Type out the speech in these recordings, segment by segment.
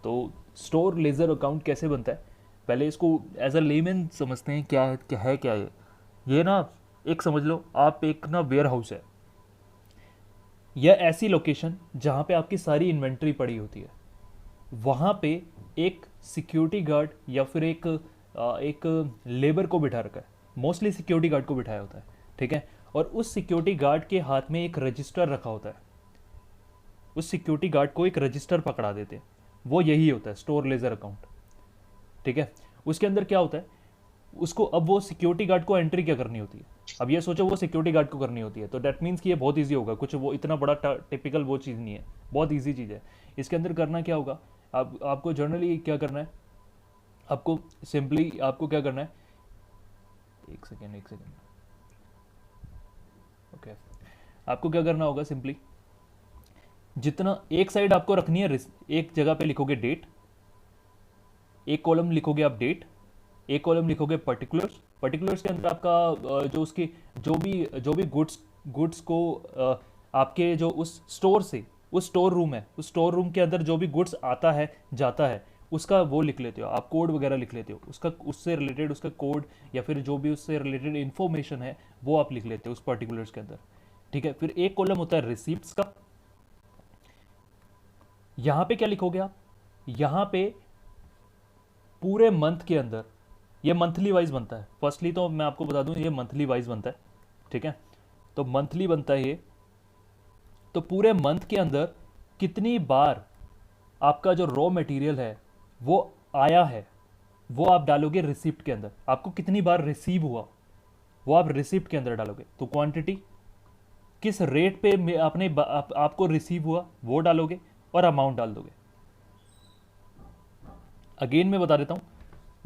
तो store laser account कैसे बनता है, पहले इसको एज अ लेमैन समझते हैं। क्या है ये ना, एक समझ लो आप एक ना वेयर हाउस है, या ऐसी लोकेशन जहाँ पे आपकी सारी इन्वेंट्री पड़ी होती है, वहाँ पे एक सिक्योरिटी गार्ड या फिर एक लेबर को बिठा रखा है। मोस्टली सिक्योरिटी गार्ड को बिठाया होता है, ठीक है। और उस सिक्योरिटी गार्ड के हाथ में एक रजिस्टर रखा होता है, उस सिक्योरिटी गार्ड को एक रजिस्टर पकड़ा देते हैं, वो यही होता है स्टोर लेजर अकाउंट, ठीक है। उसके अंदर क्या होता है, उसको अब वो सिक्योरिटी गार्ड को एंट्री क्या करनी होती है। अब ये सोचो वो सिक्योरिटी गार्ड को करनी होती है, तो डेट मीन्स कि ये बहुत ईजी होगा, कुछ वो इतना बड़ा टिपिकल वो चीज़ नहीं है, बहुत ईजी चीज़ है। इसके अंदर करना क्या होगा, आपको जनरली क्या करना है, आपको सिंपली आपको क्या करना है, एक सेकेंड, ओके। आपको क्या करना होगा, सिंपली जितना एक साइड आपको रखनी है, एक जगह पे लिखोगे डेट, एक कॉलम लिखोगे आप डेट, एक कॉलम लिखोगे पर्टिकुलर्स। पर्टिकुलर्स के अंदर आपका जो उसकी जो भी गुड्स को आपके जो उस स्टोर से, उस स्टोर रूम है, उस स्टोर रूम के अंदर जो भी गुड्स आता है जाता है, उसका वो लिख लेते हो आप, कोड वगैरह लिख लेते हो उसका, उससे रिलेटेड उसका कोड या फिर जो भी उससे रिलेटेड इंफॉर्मेशन है वो आप लिख लेते हो उस पर्टिकुलर्स के अंदर, ठीक है। फिर एक कॉलम होता है रिसीप्ट्स का, यहां पे क्या लिखोगे आप, यहां पे पूरे मंथ के अंदर, ये मंथली वाइज बनता है। फर्स्टली तो मैं आपको बता दूं ये मंथली वाइज बनता है, ठीक है। तो मंथली बनता है ये, तो पूरे मंथ के अंदर कितनी बार आपका जो रॉ मटेरियल है वो आया है, वो आप डालोगे रिसिप्ट के अंदर। आपको कितनी बार रिसीव हुआ वो आप रिसिप्ट के अंदर डालोगे। तो क्वांटिटी, किस रेट पे आपको रिसीव हुआ वो डालोगे, और अमाउंट डाल दोगे। अगेन मैं बता देता हूँ,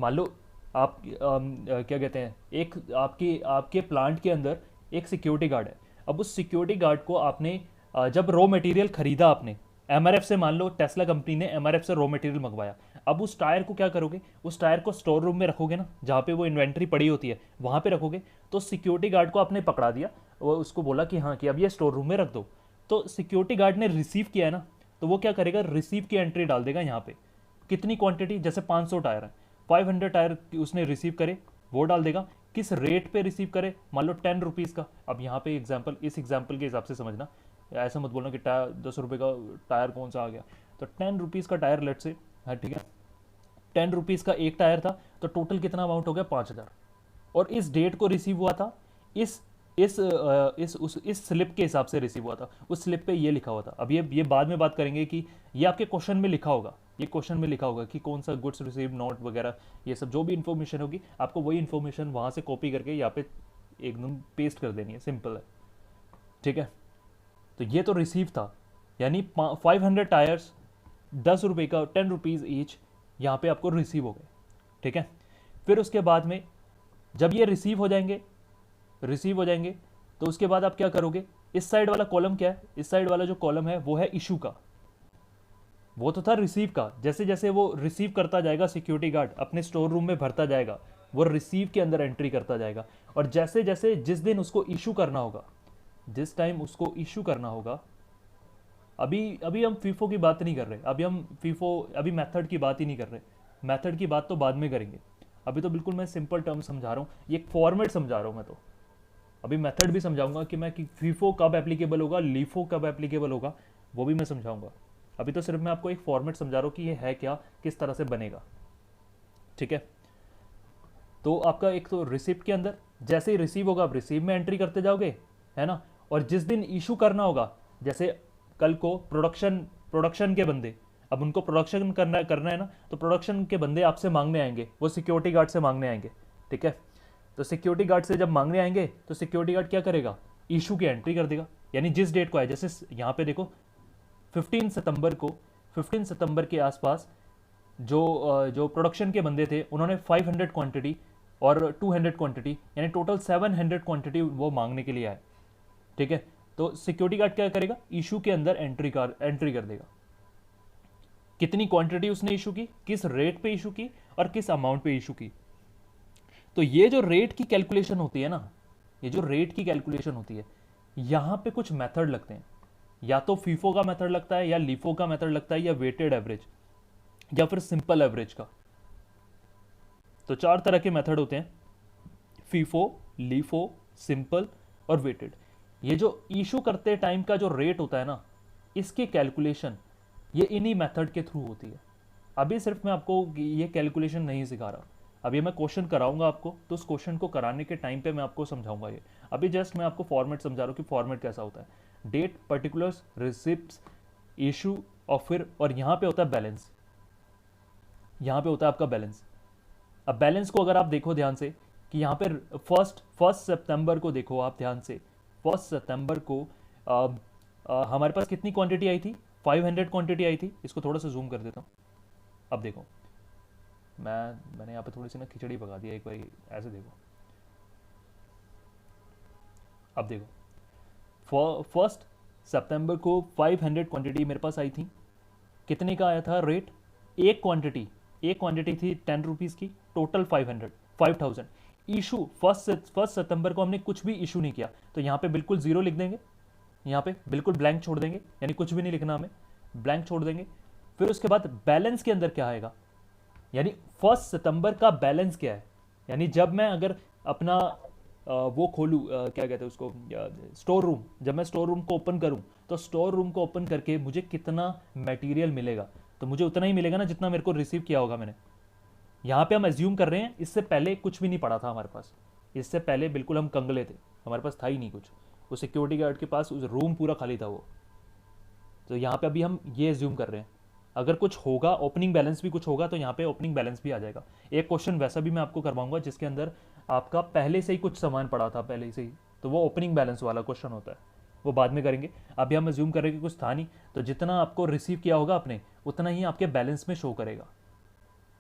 मान लो आप क्या कहते हैं, एक आपकी आपके प्लांट के अंदर एक सिक्योरिटी गार्ड है। अब उस सिक्योरिटी गार्ड को आपने जब रॉ मटेरियल खरीदा आपने एमआरएफ से, मान लो टेस्ला कंपनी ने एमआरएफ से रॉ मटेरियल मंगवाया, अब उस टायर को क्या करोगे, उस टायर को स्टोर रूम में रखोगे ना, जहाँ पे वो इन्वेंट्री पड़ी होती है वहाँ पे रखोगे। तो सिक्योरिटी गार्ड को आपने पकड़ा दिया, वो उसको बोला कि हाँ कि अब ये स्टोर रूम में रख दो। तो सिक्योरिटी गार्ड ने रिसीव किया है ना, तो वो क्या करेगा, रिसीव की एंट्री डाल देगा यहाँ पे, कितनी क्वांटिटी, जैसे 500 टायर है, 500 टायर उसने रिसीव करे वो डाल देगा। किस रेट पे रिसीव करे, मान लो 10 रुपीज़ का। अब यहाँ पे एग्जाम्पल, इस एग्जाम्पल के हिसाब से समझना, ऐसा मत बोलना कि टायर 10 रुपये का टायर कौन सा आ गया। तो 10 रुपीज़ का टायर लेट से, हाँ ठीक है, 10 रुपीज़ का एक टायर था, तो टोटल कितना अमाउंट हो गया, 5,000। और इस डेट को रिसीव हुआ था, इस इस स्लिप के हिसाब से रिसीव हुआ था, उस स्लिप पे ये लिखा हुआ था। अब ये बाद में बात करेंगे कि ये आपके क्वेश्चन में लिखा होगा, ये क्वेश्चन में लिखा होगा कि कौन सा गुड्स रिसीव नोट वगैरह, ये सब जो भी इन्फॉर्मेशन होगी आपको वही इन्फॉर्मेशन वहाँ से कॉपी करके यहाँ पे एकदम पेस्ट कर देनी है, सिंपल है, ठीक है। तो ये तो रिसीव था, यानी 500 टायर्स 10 रुपये का, 10 रुपीज़ ईच यहाँ पे आपको रिसीव हो गए, ठीक है। फिर उसके बाद में जब ये रिसीव हो जाएंगे तो उसके बाद आप क्या करोगे, इस साइड वाला कॉलम क्या है, इस साइड वाला जो कॉलम है वो है इशू का, वो तो था रिसीव का। जैसे जैसे वो रिसीव करता जाएगा सिक्योरिटी गार्ड अपने स्टोर रूम में भरता जाएगा, वो रिसीव के अंदर एंट्री करता जाएगा। और जैसे जैसे जिस दिन उसको इशू करना होगा, जिस टाइम उसको इशू करना होगा, अभी अभी हम फीफो की बात नहीं कर रहे, अभी मेथड की बात ही नहीं कर रहे, मेथड की बात तो बाद में करेंगे। अभी तो बिल्कुल मैं सिंपल टर्म समझा रहा हूँ, ये एक फॉर्मेट समझा रहा हूँ मैं। तो अभी मेथड भी समझाऊंगा कि मैं कि फीफो कब एप्लीकेबल होगा, लीफो कब एप्लीकेबल होगा, वो भी मैं समझाऊंगा। अभी तो सिर्फ मैं आपको एक फॉर्मेट समझा रहा हूँ कि ये है क्या, किस तरह से बनेगा, ठीक है। तो आपका एक तो रिसिप्ट के अंदर जैसे ही रिसीव होगा आप रिसीव में एंट्री करते जाओगे, है ना। और जिस दिन इशू करना होगा, जैसे कल को प्रोडक्शन के बंदे, अब उनको प्रोडक्शन करना है ना, तो प्रोडक्शन के बंदे आपसे मांगने आएंगे, वो सिक्योरिटी गार्ड से मांगने आएंगे, ठीक है। तो सिक्योरिटी गार्ड से जब मांगने आएंगे तो सिक्योरिटी गार्ड क्या करेगा, इशू की एंट्री कर देगा, यानी जिस डेट को है, जैसे यहाँ पे देखो 15 सितंबर के आसपास जो प्रोडक्शन के बंदे थे उन्होंने 500 क्वांटिटी और 200 क्वांटिटी, यानी टोटल 700 क्वांटिटी वो मांगने के लिए आए, ठीक है। तो सिक्योरिटी गार्ड क्या करेगा, इशू के अंदर एंट्री कर देगा, कितनी क्वांटिटी उसने इशू की, किस रेट पे इशू की, और किस अमाउंट पे इशू की। तो ये जो रेट की कैलकुलेशन होती है ना, ये जो रेट की कैलकुलेशन होती है, यहां पे कुछ मेथड लगते हैं, या तो फीफो का मेथड लगता है, या लीफो का मेथड लगता है, या वेटेड एवरेज। या फिर सिंपल एवरेज का। तो 4 तरह के मेथड होते हैं, फीफो, लीफो, सिंपल और वेटेड। ये जो इशू करते टाइम का जो रेट होता है ना, इसकी कैलकुलेशन ये इन्हीं मेथड के थ्रू होती है। अभी सिर्फ मैं आपको ये कैलकुलेशन नहीं सिखा रहा, अभी मैं क्वेश्चन कराऊंगा आपको, तो उस क्वेश्चन को कराने के टाइम पे मैं आपको समझाऊंगा ये। अभी जस्ट मैं आपको फॉर्मेट समझा रहा हूँ कि फॉर्मेट कैसा होता है। डेट, पर्टिकुलर्स, रिसिप्ट्स, इशू और फिर और यहाँ पे होता है बैलेंस। यहाँ पे होता है आपका बैलेंस। अब बैलेंस को अगर आप देखो ध्यान से कि यहाँ पे फर्स्ट सितंबर को देखो आप ध्यान से, फर्स्ट सितंबर को हमारे पास कितनी क्वांटिटी आई थी? 500 क्वांटिटी आई थी। इसको थोड़ा सा जूम कर देता हूँ। अब देखो, मैंने यहाँ पे थोड़ी सी ना खिचड़ी पका दिया, एक बार ऐसे देखो। अब देखो, फर्स्ट सितंबर को 500 क्वांटिटी मेरे पास आई थी। कितने का आया था रेट? एक क्वांटिटी थी 10 रुपीज़ की, टोटल 5000। इशू फर्स्ट सितंबर को हमने कुछ भी इशू नहीं किया, तो यहाँ पे बिल्कुल जीरो लिख देंगे, यहाँ पे बिल्कुल ब्लैंक छोड़ देंगे, यानी कुछ भी नहीं लिखना हमें, ब्लैंक छोड़ देंगे। फिर उसके बाद बैलेंस के अंदर क्या आएगा, यानी फर्स्ट सितंबर का बैलेंस क्या है, यानी जब मैं अगर अपना वो खोलूँ, क्या कहते हैं उसको, स्टोर रूम, जब मैं स्टोर रूम को ओपन करूँ, तो स्टोर रूम को ओपन करके मुझे कितना मटेरियल मिलेगा, तो मुझे उतना ही मिलेगा ना जितना मेरे को रिसीव किया होगा मैंने। यहाँ पे हम एज्यूम कर रहे हैं, इससे पहले कुछ भी नहीं पड़ा था हमारे पास, इससे पहले बिल्कुल हम कंगले थे, हमारे पास था ही नहीं कुछ। वो सिक्योरिटी गार्ड के पास उस रूम पूरा खाली था वो। तो यहाँ पे अभी हम ये एज्यूम कर रहे हैं, अगर कुछ होगा, ओपनिंग बैलेंस भी कुछ होगा, तो यहाँ पे ओपनिंग बैलेंस भी आ जाएगा। एक क्वेश्चन वैसा भी मैं आपको करवाऊंगा जिसके अंदर आपका पहले से ही कुछ सामान पड़ा था पहले से ही, तो वो ओपनिंग बैलेंस वाला क्वेश्चन होता है, वो बाद में करेंगे। अभी हम एज्यूम करेंगे कि कुछ था नहीं, तो जितना आपको रिसीव किया होगा आपने, उतना ही आपके बैलेंस में शो करेगा,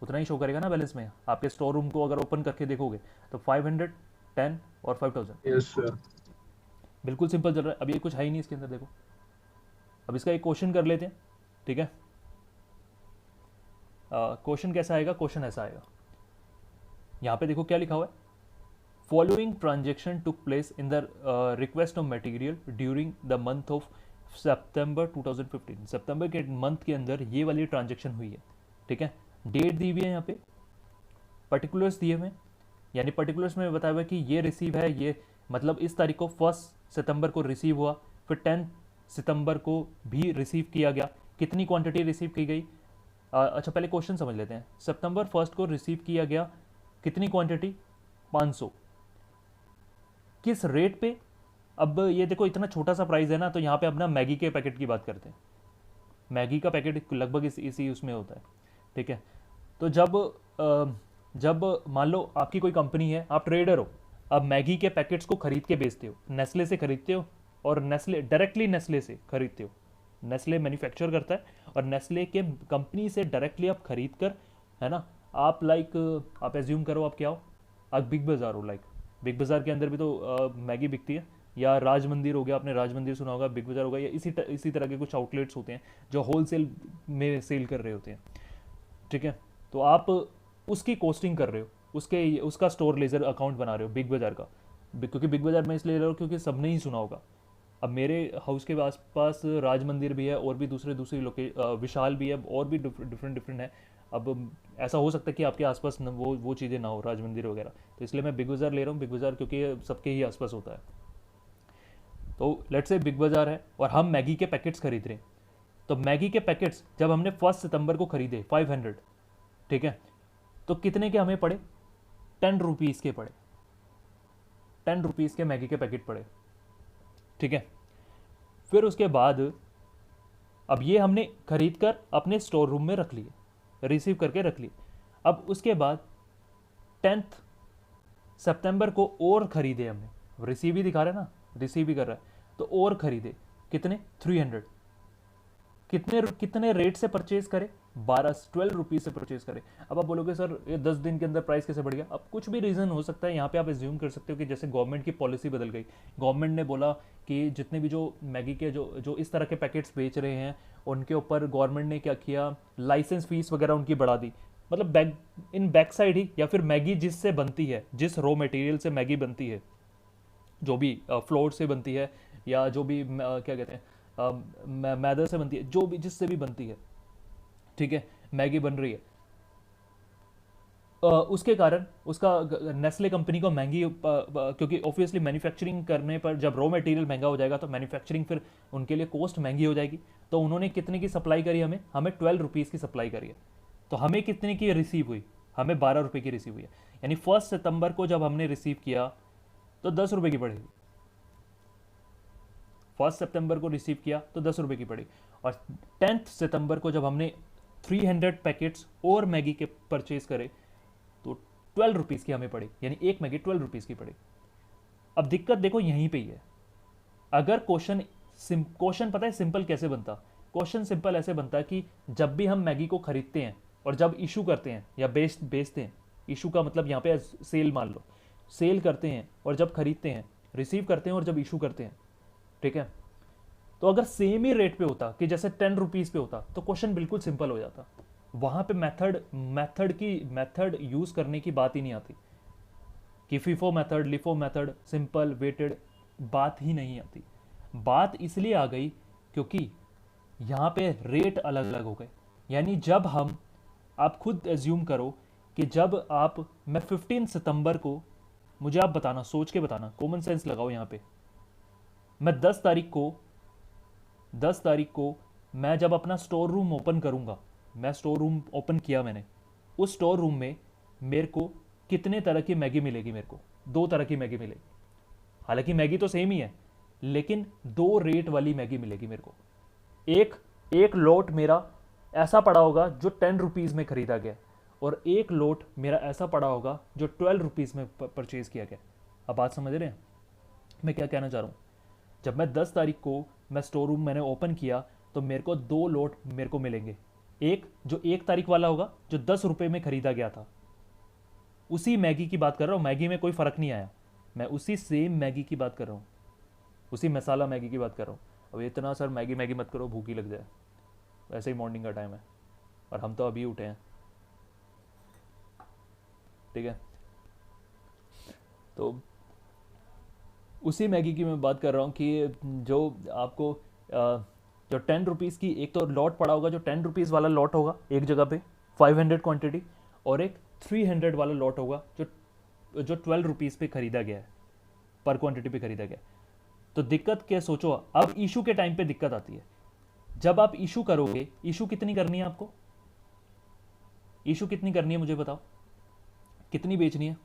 उतना ही शो करेगा ना बैलेंस में। आपके स्टोर रूम को अगर ओपन करके देखोगे तो 500, 10 और 5000। Yes sir. बिल्कुल सिंपल चल रहा है। अब ये कुछ है ही नहीं इसके अंदर, देखो। अब इसका एक क्वेश्चन कर लेते हैं, ठीक है। क्वेश्चन कैसा आएगा? क्वेश्चन ऐसा आएगा, यहाँ पे देखो क्या लिखा हुआ है, following transaction took place in the request of material during the month of September 2015। सितंबर के मंथ के अंदर ये वाली ट्रांजेक्शन हुई है, ठीक है। डेट दी हुई है यहाँ पे, पर्टिकुलर्स दिए हुए हैं, यानी पर्टिकुलर्स में बताया हुआ है कि ये रिसीव है, ये मतलब इस तारीख को फर्स्ट सितंबर को रिसीव हुआ, फिर 10 सितंबर को भी रिसीव किया गया। कितनी क्वांटिटी रिसीव की गई? अच्छा पहले क्वेश्चन समझ लेते हैं। सितंबर फर्स्ट को रिसीव किया गया कितनी क्वांटिटी? 500। किस रेट पे? अब ये देखो इतना छोटा सा प्राइस है ना, तो यहाँ पे अपना मैगी के पैकेट की बात करते हैं। मैगी का पैकेट लगभग इसी उसमें होता है, ठीक है। तो जब मान लो आपकी कोई कंपनी है, आप ट्रेडर हो, अब मैगी के पैकेट्स को खरीद के बेचते हो, नेस्ले से खरीदते हो, और नेस्ले डायरेक्टली नेस्ले से खरीदते हो। नेस्ले मैन्युफैक्चर करता है, और नेस्ले के कंपनी से डायरेक्टली आप खरीद कर, है ना, आप आप एज्यूम करो आप क्या हो, आप बिग बाज़ार हो। बिग बाज़ार के अंदर भी तो मैगी बिकती है, या राज मंदिर हो गया, आपने राज मंदिर सुना होगा, बिग बाज़ार होगा, या इसी तरह के कुछ आउटलेट्स होते हैं जो होलसेल में सेल कर रहे होते हैं, ठीक है। तो आप उसकी कोस्टिंग कर रहे हो, उसका स्टोर लेजर अकाउंट बना रहे हो बिग बाज़ार का। क्योंकि बिग बाज़ार में इसलिए ले रहा हूँ क्योंकि सबने ही सुना होगा। अब मेरे हाउस के आसपास राज मंदिर भी है, और भी दूसरी विशाल भी है, और भी डिफरेंट डिफरेंट है। अब ऐसा हो सकता है कि आपके आसपास वो चीज़ें ना हो, राज मंदिर वगैरह, तो इसलिए मैं बिग बाज़ार ले रहा हूँ। बिग बाज़ार क्योंकि ये सबके ही आसपास होता है। तो लेट्स से बिग बाज़ार है और हम मैगी के पैकेट्स खरीद रहे हैं। तो मैगी के पैकेट्स जब हमने फर्स्ट सितंबर को खरीदे 500, ठीक है, तो कितने के हमें पड़े? 10 रुपीज़ के पड़े, 10 रुपीज़ के मैगी के पैकेट पड़े, ठीक है। फिर उसके बाद अब ये हमने खरीद कर अपने स्टोर रूम में रख लिए, रिसीव करके रख लिए। अब उसके बाद 10 सितंबर को और ख़रीदे हमने, रिसीव ही दिखा रहा है ना, रिसीव ही कर रहा है, तो और ख़रीदे कितने? 300। कितने रेट से परचेज करे? 12 रुपीज़ से परचेज करे। अब आप बोलोगे सर ये 10 दिन के अंदर प्राइस कैसे बढ़ गया? अब कुछ भी रीज़न हो सकता है। यहाँ पे आप एज्यूम कर सकते हो कि जैसे गवर्नमेंट की पॉलिसी बदल गई, गवर्नमेंट ने बोला कि जितने भी जो मैगी के जो इस तरह के पैकेट्स बेच रहे हैं, उनके ऊपर गवर्नमेंट ने क्या किया, लाइसेंस फीस वगैरह उनकी बढ़ा दी। मतलब बैक साइड ही, या फिर मैगी जिससे बनती है, जिस रॉ मटेरियल से मैगी बनती है, जो भी फ्लोर से बनती है, या जो भी क्या कहते हैं मैदा से बनती है, जो भी जिससे भी बनती है, ठीक है, मैगी बन रही है, उसके कारण उसका नेस्ले कंपनी को महंगी क्योंकि ऑब्वियसली मैन्युफैक्चरिंग करने पर जब रॉ मटेरियल महंगा हो जाएगा तो मैन्युफैक्चरिंग फिर उनके लिए कॉस्ट महंगी हो जाएगी। तो उन्होंने कितने की सप्लाई करी, हमें हमें 12 रुपीज़ की सप्लाई करी है। तो हमें कितने की रिसीव हुई, हमें 12 रुपये की रिसीव हुई है। यानी 1 सितंबर को जब हमने रिसीव किया तो 10 रुपये की पड़ेगी। 1 सितंबर को रिसीव किया तो 10 रुपये की पड़ी, और 10 सितंबर को जब हमने 300 पैकेट्स और मैगी के परचेज करे तो 12 रुपीज़ की हमें पड़ी, यानी एक मैगी 12 रुपीज़ की पड़ी। अब दिक्कत देखो यहीं पे ही है। अगर क्वेश्चन पता है सिंपल कैसे बनता, क्वेश्चन सिंपल ऐसे बनता कि जब भी हम मैगी को खरीदते हैं और जब इशू करते हैं या बेचते हैं, इशू का मतलब यहाँ पे सेल मान लो, सेल करते हैं और जब खरीदते हैं, रिसीव करते हैं और जब इशू करते हैं, ठीक है। तो अगर सेम ही रेट पे होता कि जैसे 10 रुपीज़ पे होता तो क्वेश्चन बिल्कुल सिंपल हो जाता। वहाँ पे मेथड यूज़ करने की बात ही नहीं आती कि FIFO method, LIFO method, simple, weighted, बात ही नहीं आती। बात इसलिए आ गई क्योंकि यहाँ पे रेट अलग अलग हो गए। यानी जब हम, आप खुद एज्यूम करो कि जब आप, मैं 15 सितंबर को, मुझे आप बताना, सोच के बताना, कॉमन सेंस लगाओ यहाँ पे, मैं 10 तारीख को मैं जब अपना स्टोर रूम ओपन करूँगा, मैं स्टोर रूम ओपन किया मैंने, उस स्टोर रूम में मेरे को कितने तरह की मैगी मिलेगी, मेरे को 2 तरह की मैगी मिलेगी। हालांकि मैगी तो सेम ही है, लेकिन 2 रेट वाली मैगी मिलेगी मेरे को। एक एक लोट मेरा ऐसा पड़ा होगा जो 10 रुपीज़ में खरीदा गया, और एक लोट मेरा ऐसा पड़ा होगा जो 12 रुपीज़ में परचेज किया गया। अब बात समझ रहे हैं मैं क्या कहना चाह रहा हूँ। जब मैं 10 तारीख को मैं स्टोर रूम मैंने ओपन किया तो मेरे को 2 लोट मेरे को मिलेंगे। एक जो 1 तारीख वाला होगा जो 10 रुपये में खरीदा गया था, उसी मैगी की बात कर रहा हूँ, मैगी में कोई फ़र्क नहीं आया, मैं उसी सेम मैगी की बात कर रहा हूँ, उसी मसाला मैगी की बात कर रहा हूँ। अब इतना सर मैगी मैगी मत करो, भूखी लग जाए, वैसे ही मॉर्निंग का टाइम है और हम तो अभी उठे हैं, ठीक है। तो उसी मैगी की मैं बात कर रहा हूँ कि जो आपको जो 10 रुपीज़ की, एक तो लॉट पड़ा होगा जो 10 रुपीज़ वाला लॉट होगा एक जगह पे 500 क्वांटिटी, और एक 300 वाला लॉट होगा जो 12 रुपीज़ पे खरीदा गया है, पर क्वांटिटी पे खरीदा गया है। तो दिक्कत क्या, सोचो अब इशू के टाइम पे दिक्कत आती है। जब आप इशू करोगे, इशू कितनी करनी है आपको, इशू कितनी करनी है मुझे बताओ, कितनी बेचनी है?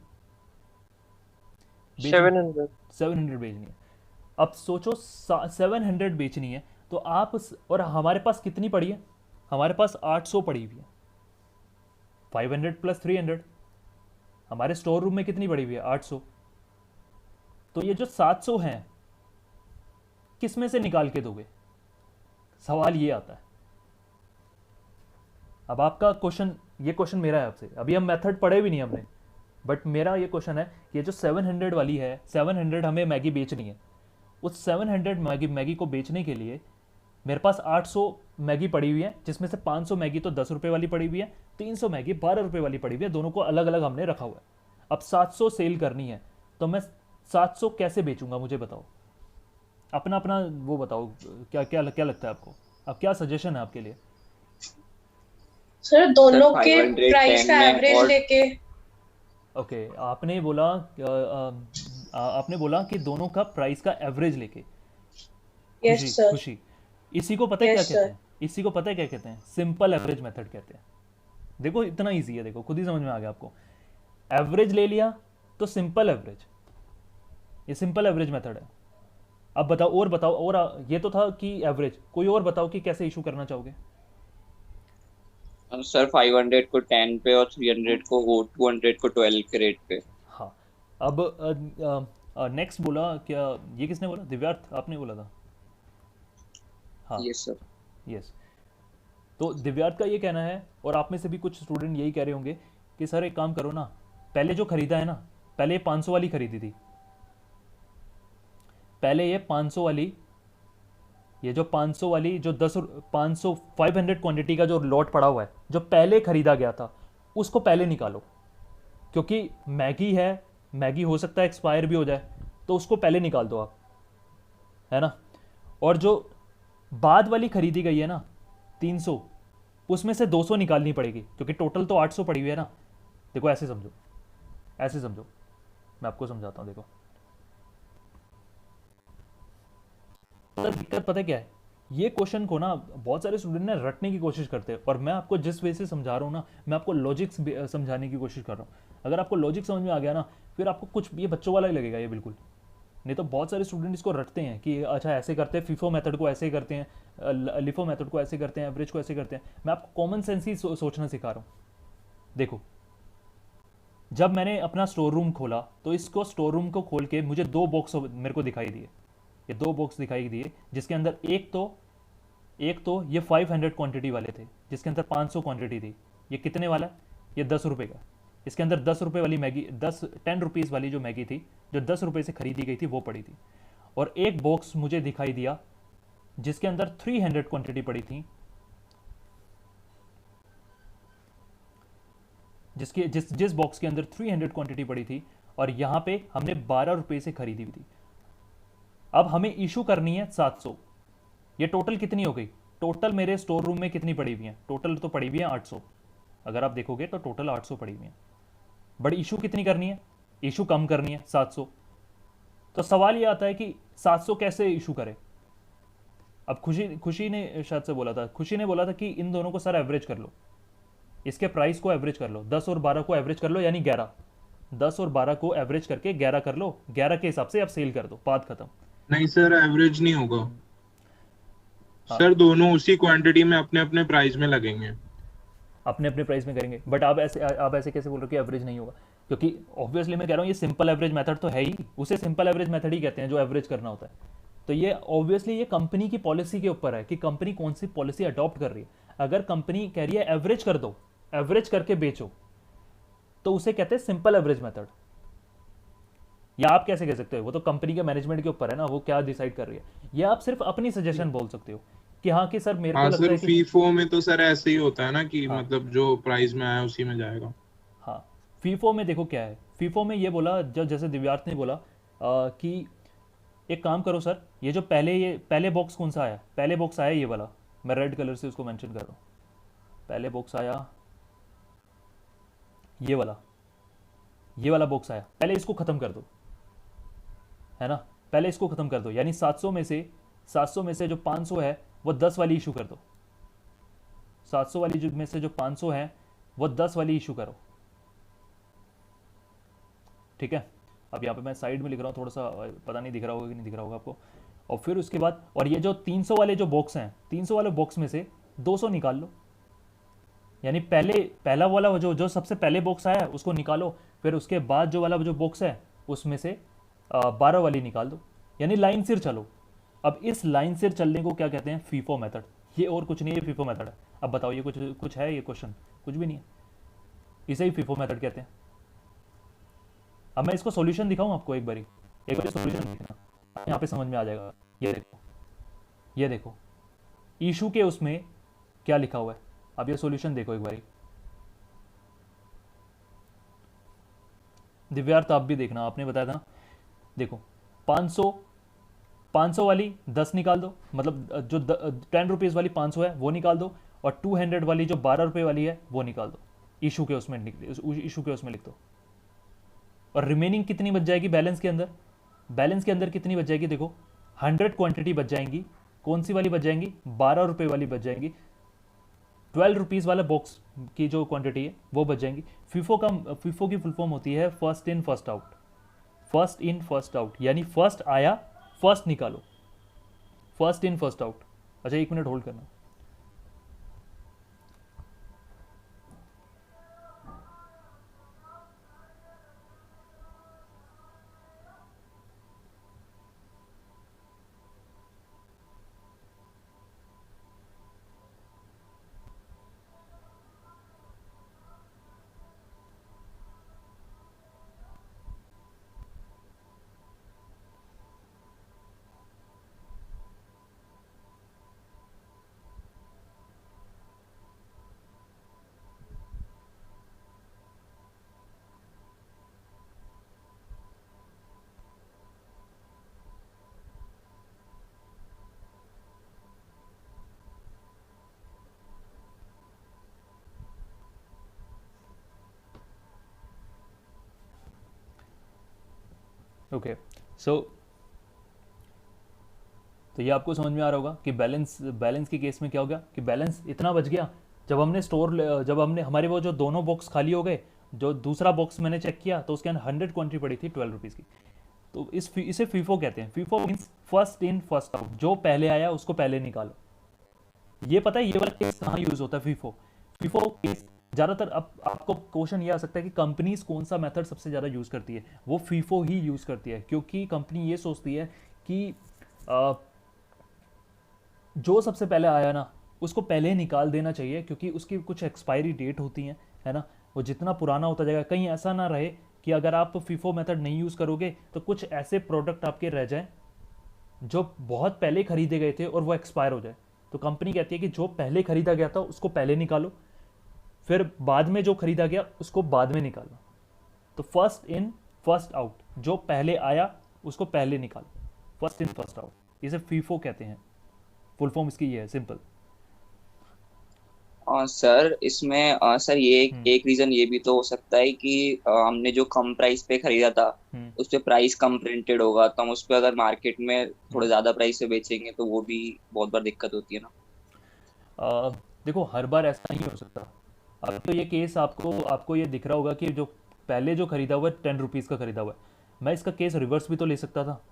700। 700 बेचनी है। अब सोचो 700 बेचनी है तो आप और हमारे पास कितनी पड़ी है, हमारे पास 800 पड़ी हुई है, 500 प्लस 300, हमारे स्टोर रूम में कितनी पड़ी हुई है, 800। तो ये जो 700 हैं किस में से निकाल के दोगे, सवाल ये आता है। अब आपका क्वेश्चन, ये क्वेश्चन मेरा है आपसे, अभी हम मेथड पढ़े भी नहीं हमने, बट मेरा ये क्वेश्चन है कि ये जो 700 वाली है, 700 हमें मैगी बेचनी है, उस 700 मैगी को बेचने के लिए मेरे पास 800 मैगी पड़ी हुई है, जिसमें से 500 मैगी तो 10 रुपये वाली पड़ी हुई है, 300 मैगी 12 रुपये वाली पड़ी हुई है, दोनों को अलग अलग हमने रखा हुआ है। अब 700 सेल करनी है तो मैं 700 कैसे बेचूंगा, मुझे बताओ, अपना अपना वो बताओ, क्या क्या क्या लगता है आपको, अब क्या सजेशन है आपके लिए? सर सर दोनों के 510 प्राइस का में एवरेज और लेके। ओके, आपने बोला कि दोनों का प्राइस का एवरेज लेके, यस खुशी सर। खुशी, इसी को पता है क्या यस कहते सर। हैं, इसी को पता है क्या कहते हैं, सिंपल एवरेज मेथड कहते हैं। देखो इतना इजी है, देखो खुद ही समझ में आ गया आपको। एवरेज ले लिया तो सिंपल एवरेज, ये सिंपल एवरेज मेथड है। अब बताओ, और बताओ, और ये तो था कि एवरेज, कोई और बताओ कि कैसे इशू करना चाहोगे। सर 500 को 10 पे और 300 को 200 को 12 के रेट पे। हाँ, अब नेक्स्ट बोला क्या, ये किसने बोला, दिव्यार्थ आपने बोला था? हाँ, यस सर। यस। तो दिव्यार्थ का ये कहना है, और आप में से भी कुछ स्टूडेंट यही कह रहे होंगे कि सर एक काम करो ना, पहले जो खरीदा है ना, पहले ये 500 वाली खरीदी थी, पहले ये 500 वाली, ये जो 500 वाली जो 500 500 क्वांटिटी का जो लॉट पड़ा हुआ है जो पहले खरीदा गया था, उसको पहले निकालो, क्योंकि मैगी है, मैगी हो सकता है एक्सपायर भी हो जाए, तो उसको पहले निकाल दो आप, है ना। और जो बाद वाली खरीदी गई है ना 300, उसमें से 200 निकालनी पड़ेगी क्योंकि टोटल तो 800 पड़ी हुई है ना। देखो ऐसे समझो, ऐसे समझो, मैं आपको समझाता हूँ। देखो तो दिक्कत पता है क्या है, ये क्वेश्चन को ना बहुत सारे स्टूडेंट ने रटने की कोशिश करते हैं, और मैं आपको जिस वे से समझा रहा हूँ ना, मैं आपको लॉजिक समझाने की कोशिश कर रहा हूँ। अगर आपको लॉजिक समझ में आ गया ना, फिर आपको कुछ ये बच्चों वाला ही लगेगा ये बिल्कुल। नहीं तो बहुत सारे स्टूडेंट इसको रटते हैं कि अच्छा ऐसे करते हैं, फीफो मेथड को ऐसे करते हैं, लिफो मेथड को ऐसे करते हैं, एवरेज को ऐसे करते हैं। मैं आपको कॉमन सेंस ही सोचना सिखा रहा हूँ। देखो जब मैंने अपना स्टोर रूम खोला तो इसको स्टोर रूम को खोल के मुझे दो बॉक्स मेरे को दिखाई दिए, ये दो बॉक्स दिखाई दिए, जिसके अंदर एक तो ये 500 क्वांटिटी वाले थे, जिसके अंदर 500 क्वांटिटी थी। ये कितने वाला है? ये 10 रुपये का। इसके अंदर 10 रुपये वाली मैगी, 10 रुपीज़ वाली जो मैगी थी, जो 10 रुपये से खरीदी गई थी, वो पड़ी थी। और एक बॉक्स मुझे दिखाई दिया जिसके अंदर 300 क्वांटिटी पड़ी थी, जिस बॉक्स के अंदर 300 क्वांटिटी पड़ी थी, और यहाँ पे हमने 12 रुपये से खरीदी हुई थी। अब हमें इशू करनी है 700। ये टोटल कितनी हो गई? टोटल मेरे स्टोर रूम में कितनी पड़ी हुई है? टोटल तो पड़ी हुई है 800। अगर आप देखोगे तो टोटल 800 पड़ी हुई है, बट इशू कितनी करनी है? इशू कम करनी है, 700। तो सवाल ये आता है कि 700 कैसे इशू करें? अब खुशी खुशी ने शायद से बोला था, खुशी ने बोला था कि इन दोनों को सर एवरेज कर लो, इसके प्राइस को एवरेज कर लो, 10 और 12 को एवरेज कर लो, यानी 11। 10 और 12 को एवरेज करके 11 कर लो, 11 के हिसाब से आप सेल कर दो, बात खत्म। नहीं सर, एवरेज नहीं होगा हाँ, सर, दोनों उसी क्वांटिटी में अपने अपने प्राइस में लगेंगे। अपने अपने प्राइस में करेंगे, बट आप ऐसे कैसे बोल रहे हो कि एवरेज नहीं होगा? क्योंकि ऑब्वियसली मैं कह रहा हूँ ये सिंपल एवरेज मेथड तो है ही, उसे सिंपल एवरेज मेथड ही कहते हैं जो एवरेज करना होता है। तो ये ऑब्वियसली ये कंपनी की पॉलिसी के ऊपर है कि कंपनी कौन सी पॉलिसी अडॉप्ट कर रही है। अगर कंपनी कह रही है एवरेज कर दो, एवरेज करके बेचो, तो उसे कहते हैं सिंपल एवरेज मेथड। या आप कैसे कह सकते हो? वो तो कंपनी के मैनेजमेंट के ऊपर है ना, वो क्या डिसाइड कर रही है। या आप सिर्फ अपनी सजेशन बोल सकते हो कि हाँ कि सर मेरे को हाँ लगता सर, है कि फीफो में तो सर ऐसे ही होता है ना कि हाँ, मतलब जो प्राइस में आया उसी में जाएगा। हाँ। फीफो में देखो क्या है, फीफो में ये बोला, जब जैसे दिव्यार्थ ने बोला कि एक काम करो सर, ये पहले बॉक्स कौन सा आया? पहले बॉक्स आया ये वाला, मैं रेड कलर से उसको मेंशन कर रहा हूँ। पहले बॉक्स आया ये वाला, ये वाला बॉक्स आया, पहले इसको ख़त्म कर दो, है ना? पहले इसको ख़त्म कर दो, यानी 700 में से जो 500 है वो 10 वाली इशू कर दो। 700 वाली में से जो 500 है वो 10 वाली इशू करो, ठीक है? अब यहाँ पे मैं साइड में लिख रहा हूँ थोड़ा सा, पता नहीं दिख रहा होगा कि नहीं दिख रहा होगा आपको। और फिर उसके बाद, और ये जो 300 वाले जो बॉक्स हैं, 300 वाले बॉक्स में से 200 निकाल लो, यानी पहला वाला जो जो सबसे पहले बॉक्स आया है उसको निकालो, फिर उसके बाद जो वाला जो बॉक्स है उसमें से 12 वाली निकाल दो, यानी लाइन सिर चलो। अब इस लाइन सिर चलने को क्या कहते हैं? FIFO method. ये और कुछ नहीं है, फीफो मेथड है। अब बताओ ये कुछ कुछ है ये क्वेश्चन? कुछ भी नहीं है, इसे ही फीफो मेथड कहते हैं। अब मैं इसको सॉल्यूशन दिखाऊं आपको एक बारी, एक बारी सॉल्यूशन देखना, यहाँ पे समझ में आ जाएगा। ये देखो, ये देखो इशू के उसमें क्या लिखा हुआ है। अब ये सॉल्यूशन देखो एक बारी, दिव्यार्थ आप भी देखना, आपने बताया था ना। देखो 500, 500 वाली 10 निकाल दो, मतलब जो 10 रुपीज़ वाली 500 है वो निकाल दो, और 200 वाली जो 12 रुपये वाली है वो निकाल दो, इशू के उसमें इशू के उसमें लिख दो। और रिमेनिंग कितनी बच जाएगी बैलेंस के अंदर? बैलेंस के अंदर कितनी बच जाएगी? देखो 100 क्वांटिटी बच जाएंगी। कौन सी वाली बच जाएंगी? 12 रुपये वाली बच जाएंगी। 12 रुपीज़ वाला बॉक्स की जो क्वांटिटी है वो बच जाएंगी। फीफो की फुल फॉर्म होती है first in first out. First in first out, यानी फर्स्ट आया फर्स्ट निकालो, फर्स्ट इन फर्स्ट आउट। अच्छा 1 मिनट होल्ड करना। ओके, सो तो ये आपको समझ में आ रहा होगा कि बैलेंस बैलेंस के केस में क्या हो गया कि बैलेंस इतना बच गया। जब हमने हमारे वो जो दोनों बॉक्स खाली हो गए, जो दूसरा बॉक्स मैंने चेक किया तो उसके अंदर 100 क्वांटिटी पड़ी थी 12 रुपीज़ की। तो इसे फीफो कहते हैं। FIFO means first in first out, जो पहले आया उसको पहले निकालो। ये पता है ये वाला केस कहाँ यूज होता है? फीफो फीफो केस ज़्यादातर, अब आपको क्वेश्चन ये आ सकता है कि कंपनीज कौन सा मेथड सबसे ज़्यादा यूज़ करती है। वो फीफो ही यूज़ करती है, क्योंकि कंपनी ये सोचती है कि जो सबसे पहले आया ना उसको पहले निकाल देना चाहिए, क्योंकि उसकी कुछ एक्सपायरी डेट होती हैं, है ना। वो जितना पुराना होता जाएगा, कहीं ऐसा ना रहे कि अगर आप फीफो मेथड नहीं यूज़ करोगे तो कुछ ऐसे प्रोडक्ट आपके रह जाएं जो बहुत पहले खरीदे गए थे और वो एक्सपायर हो जाए। तो कंपनी कहती है कि जो पहले खरीदा गया था उसको पहले निकालो, फिर बाद में जो खरीदा गया उसको बाद में निकालो। तो फर्स्ट इन फर्स्ट आउट, जो पहले आया उसको पहले निकालो, फर्स्ट इन फर्स्ट आउट, इसे फीफो कहते हैं। फुल फॉर्म इसकी ये है, सिंपल। सर इसमें सर ये एक रीजन ये भी तो हो सकता है कि हमने जो कम प्राइस पे खरीदा था उस पे प्राइस कम प्रिंटेड होगा, तो हम उस पे अगर मार्केट में थोड़ा ज्यादा प्राइस से बेचेंगे तो वो भी बहुत बार दिक्कत होती है ना। देखो हर बार ऐसा नहीं हो सकता। अब तो ये केस आपको आपको ये दिख रहा होगा कि जो पहले जो खरीदा हुआ है 10 रुपीज़ का खरीदा हुआ है। मैं इसका केस रिवर्स भी तो ले सकता था।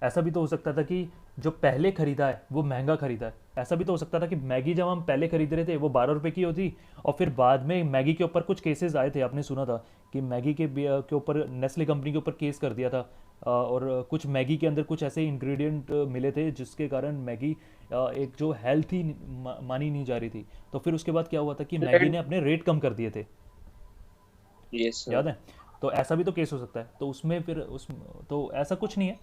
ऐसा भी तो हो सकता था कि जो पहले खरीदा है वो महंगा खरीदा है। ऐसा भी तो हो सकता था कि मैगी जब हम पहले खरीद रहे थे वो 12 रुपये की होती, और फिर बाद में मैगी के ऊपर कुछ केसेस आए थे, आपने सुना था कि मैगी के ऊपर नेस्ले कंपनी के ऊपर केस कर दिया था। और कुछ मैगी के अंदर कुछ ऐसे इंग्रेडिएंट मिले थे जिसके कारण मैगी एक जो हेल्थी मानी नहीं जा रही थी। तो फिर उसके बाद क्या हुआ था कि मैगी ने अपने रेट कम कर दिए थे, यस सर। याद है। तो ऐसा भी तो केस हो सकता है। तो उसमें फिर उस तो ऐसा कुछ नहीं है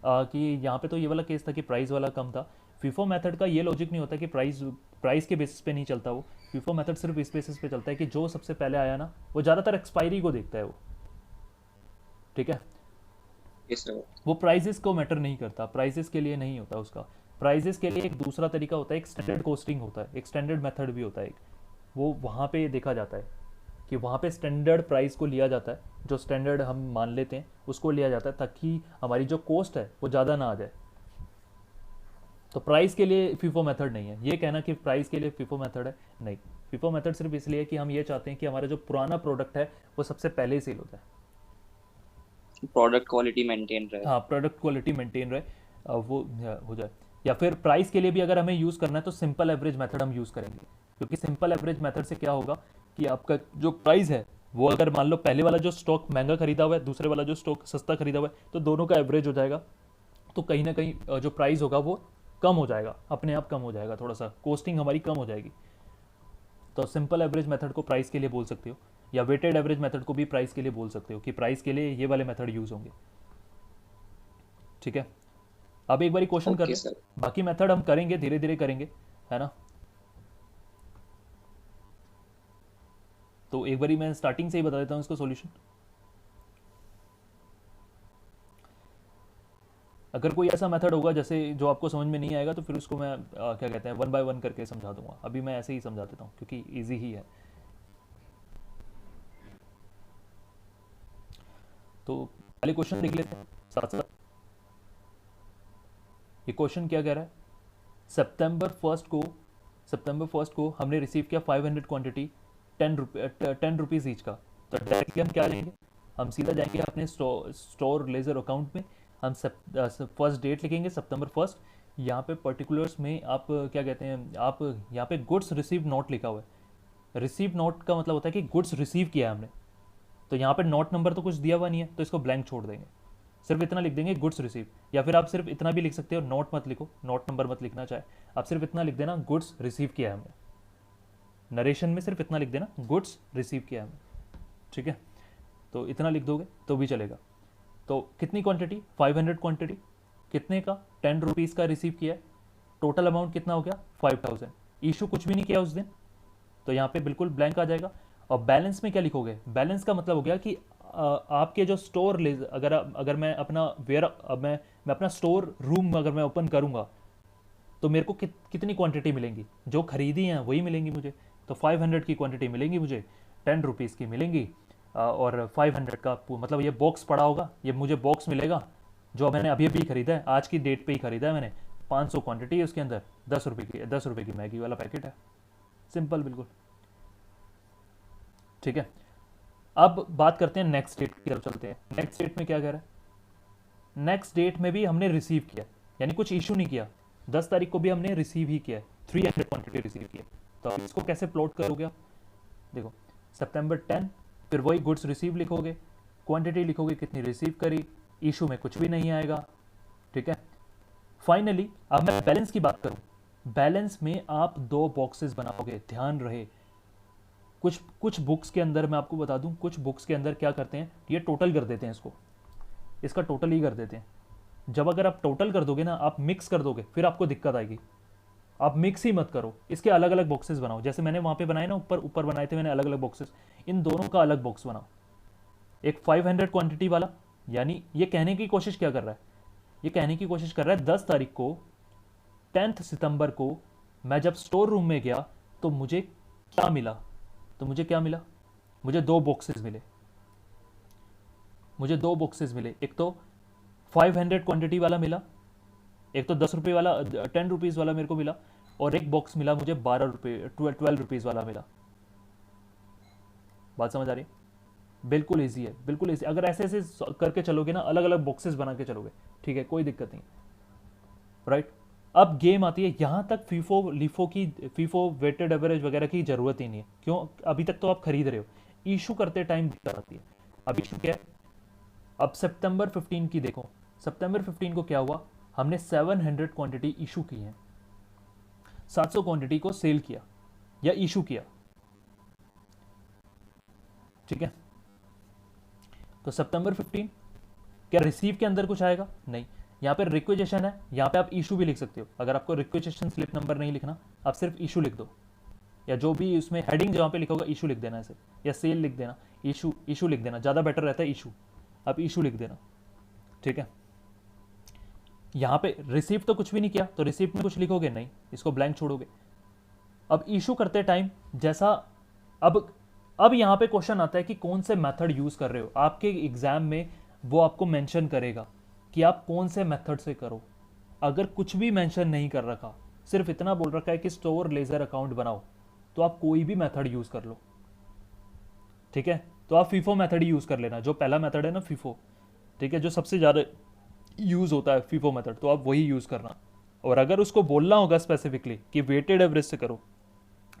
कि यहाँ पे तो ये वाला केस था कि प्राइस वाला कम था। फीफो मेथड का ये लॉजिक नहीं होता कि प्राइस के बेसिस पे नहीं चलता वो। फीफो मेथड सिर्फ इस बेसिस पे चलता है कि जो सबसे पहले आया ना वो ज़्यादातर एक्सपायरी को देखता है वो, ठीक है। Yes sir. वो प्राइजेस को मैटर नहीं करता, प्राइजेस के लिए नहीं होता उसका। प्राइजेस के लिए एक दूसरा तरीका होता है, एक स्टैंडर्ड कॉस्टिंग होता है, एक स्टैंडर्ड मेथड भी होता है एक। वो वहाँ पे देखा जाता है कि वहाँ पे स्टैंडर्ड प्राइस को लिया जाता है, जो स्टैंडर्ड हम मान लेते हैं उसको लिया जाता है, ताकि हमारी जो कॉस्ट है वो ज़्यादा ना आ जाए। तो प्राइस के लिए फीफो मेथड नहीं है। ये कहना कि प्राइस के लिए फीफो मेथड है, नहीं। फीफो मेथड सिर्फ इसलिए कि हम ये चाहते हैं कि हमारा जो पुराना प्रोडक्ट है वो सबसे पहले ही सेल हो जाए, प्रोडक्ट क्वालिटी मेंटेन रहे। हाँ, प्रोडक्ट क्वालिटी मेंटेन रहे, वो हो जाए। या फिर प्राइस के लिए भी अगर हमें यूज़ करना है तो सिंपल एवरेज मेथड हम यूज़ करेंगे, क्योंकि सिंपल एवरेज मेथड से क्या होगा कि आपका जो प्राइस है वो, अगर मान लो पहले वाला जो स्टॉक महंगा खरीदा हुआ है, दूसरे वाला जो स्टॉक सस्ता खरीदा हुआ है, तो दोनों का एवरेज हो जाएगा। तो कहीं ना कहीं जो प्राइस होगा वो कम हो जाएगा, अपने आप कम हो जाएगा, थोड़ा सा कॉस्टिंग हमारी कम हो जाएगी। तो सिंपल एवरेज मेथड को प्राइस के लिए बोल सकते हो, या वेटेड एवरेज मेथड को भी प्राइस के लिए बोल सकते हो कि प्राइस के लिए ये वाले मेथड यूज़ होंगे, ठीक है। अब एक बार क्वेश्चन कर ओके ले, सर। बाकी मेथड हम करेंगे, धीरे धीरे करेंगे, है ना। तो एक बारी मैं स्टार्टिंग से ही बता देता हूँ इसका सॉल्यूशन। अगर कोई ऐसा मेथड होगा जैसे जो आपको समझ में नहीं आएगा तो फिर उसको मैं क्या कहते हैं, वन बाय वन करके समझा दूंगा। अभी मैं ऐसे ही समझा देता हूँ क्योंकि इजी ही है। तो पहले क्वेश्चन देख लेते हैं साथ साथ। ये क्वेश्चन क्या कह रहा है? सितंबर फर्स्ट को हमने रिसीव किया 500 क्वांटिटी 10 रुपीज़ ईच का। तो डायरेक्टली हम क्या लेंगे, हम सीधा जाएंगे अपने स्टोर लेजर अकाउंट में, हम फर्स्ट डेट लिखेंगे सितंबर 1। यहाँ पे पर्टिकुलर्स में आप क्या कहते हैं, आप यहाँ पे गुड्स रिसीव नोट लिखा हुआ है। रिसीव नोट का मतलब होता है कि गुड्स रिसीव किया है हमने। तो यहाँ पे नोट नंबर तो कुछ दिया हुआ नहीं है, तो इसको ब्लैंक छोड़ देंगे, सिर्फ इतना लिख देंगे गुड्स रिसीव। या फिर आप सिर्फ इतना भी लिख सकते हो, नोट मत लिखो, नोट नंबर मत लिखना चाहे, आप सिर्फ इतना लिख देना गुड्स रिसीव किया है हमने। नरेशन में सिर्फ इतना लिख देना गुड्स रिसीव किया है हमने, ठीक है। तो इतना लिख दोगे तो भी चलेगा। तो कितनी क्वांटिटी? 500 क्वांटिटी, कितने का? 10 रुपीज़ का रिसीव किया है। टोटल अमाउंट कितना हो गया? 5000। इशू कुछ भी नहीं किया उस दिन, तो यहाँ पे बिल्कुल ब्लैंक आ जाएगा। और बैलेंस में क्या लिखोगे? बैलेंस का मतलब हो गया कि आपके जो स्टोर ले, अगर मैं अपना मैं अपना स्टोर रूम अगर मैं ओपन करूँगा तो मेरे को कितनी क्वांटिटी मिलेंगी? जो खरीदी हैं वही मिलेंगी मुझे। तो 500 की क्वांटिटी मिलेंगी मुझे, 10 रुपीज़ की मिलेंगी। और 500 का मतलब ये बॉक्स पड़ा होगा, ये मुझे बॉक्स मिलेगा जो मैंने अभी अभी खरीदा है, आज की डेट पे ही खरीदा है मैंने, 500 क्वांटिटी है उसके अंदर, 10 रुपये की मैगी वाला पैकेट है, सिंपल बिल्कुल। ठीक है, अब बात करते हैं नेक्स्ट डेट की तरफ चलते हैं। नेक्स्ट डेट में क्या कह रहा है, नेक्स्ट डेट में भी हमने रिसीव किया, यानी कुछ इशू नहीं किया, 10 तारीख को भी हमने रिसीव ही किया, 300 क्वांटिटी रिसीव किया। तो अब इसको कैसे प्लॉट करोगे आप, देखो सितंबर 10, फिर वही गुड्स रिसीव लिखोगे, क्वांटिटी लिखोगे कितनी रिसीव करी, इशू में कुछ भी नहीं आएगा। ठीक है, फाइनली अब मैं बैलेंस की बात करूं, बैलेंस में आप 2 बॉक्सेस बनाओगे, ध्यान रहे। कुछ बुक्स के अंदर मैं आपको बता दूं, कुछ बुक्स के अंदर क्या करते हैं, ये टोटल कर देते हैं, इसका टोटल ही कर देते हैं। जब अगर आप टोटल कर दोगे ना, आप मिक्स कर दोगे, फिर आपको दिक्कत आएगी। आप मिक्स ही मत करो, इसके अलग अलग बॉक्सेस बनाओ, जैसे मैंने वहां पे बनाए ना, ऊपर ऊपर बनाए थे मैंने अलग अलग बॉक्सेस, इन दोनों का अलग बॉक्स बनाओ। एक 500 क्वांटिटी वाला, यानी ये कहने की कोशिश क्या कर रहा है, ये कहने की कोशिश कर रहा है 10 तारीख को, 10 सितंबर को मैं जब स्टोर रूम में गया तो मुझे क्या मिला, मुझे 2 बॉक्सेस मिले, एक तो 500 क्वांटिटी वाला मिला, एक तो 10 रुपये वाला, 10 रुपीज़ वाला मेरे को मिला, और एक बॉक्स मिला मुझे 12 रुपये 12 रुपीज़ वाला मिला। बात समझ आ रही है, बिल्कुल ईजी है, बिल्कुल ईजी। अगर ऐसे ऐसे करके चलोगे ना, अलग अलग बॉक्सेस बना के चलोगे, ठीक है, कोई दिक्कत नहीं, राइट। अब गेम आती है, यहां तक फीफो वेटेड एवरेज वगैरह की जरूरत ही नहीं है, क्यों, अभी तक तो आप खरीद रहे हो। इशू करते टाइम दिक्कत आती है। अब इशू क्या है, अब सितंबर 15 की देखो, सितंबर 15 को क्या हुआ, हमने 700 क्वांटिटी इशू की है, 700 क्वांटिटी को सेल किया या इशू किया। ठीक है, तो सितंबर 15 क्या रिसीव के अंदर कुछ आएगा, नहीं। यहां पे रिक्वेजेशन है, यहां पे आप इशू भी लिख सकते हो। अगर आपको रिक्वेजेशन स्लिप नंबर नहीं लिखना, आप सिर्फ इशू लिख दो, या जो भी उसमें हेडिंग जहां पे लिखोगा इशू लिख देना ऐसे, या सेल लिख देना, इशू लिख देना, ज़्यादा बेटर रहता है इशू, आप इशू लिख देना। ठीक है, यहां पे रिसीव तो कुछ भी नहीं किया, तो रिसीव में कुछ लिखोगे नहीं, इसको ब्लैंक छोड़ोगे। अब इशू करते टाइम जैसा, अब यहां पे क्वेश्चन आता है कि कौन से मेथड यूज कर रहे हो। आपके एग्जाम में वो आपको मेंशन करेगा कि आप कौन से मेथड से करो। अगर कुछ भी मेंशन नहीं कर रखा, सिर्फ इतना बोल रखा है कि स्टोर लेजर अकाउंट बनाओ, तो आप कोई भी मेथड यूज कर लो। ठीक है, तो आप फीफो मेथड ही यूज कर लेना, जो पहला मेथड है ना फीफो, ठीक है, जो सबसे ज्यादा यूज होता है फीफो मेथड, तो आप वही यूज करना। और अगर उसको बोलना होगा स्पेसिफिकली कि वेटेड एवरेज से करो,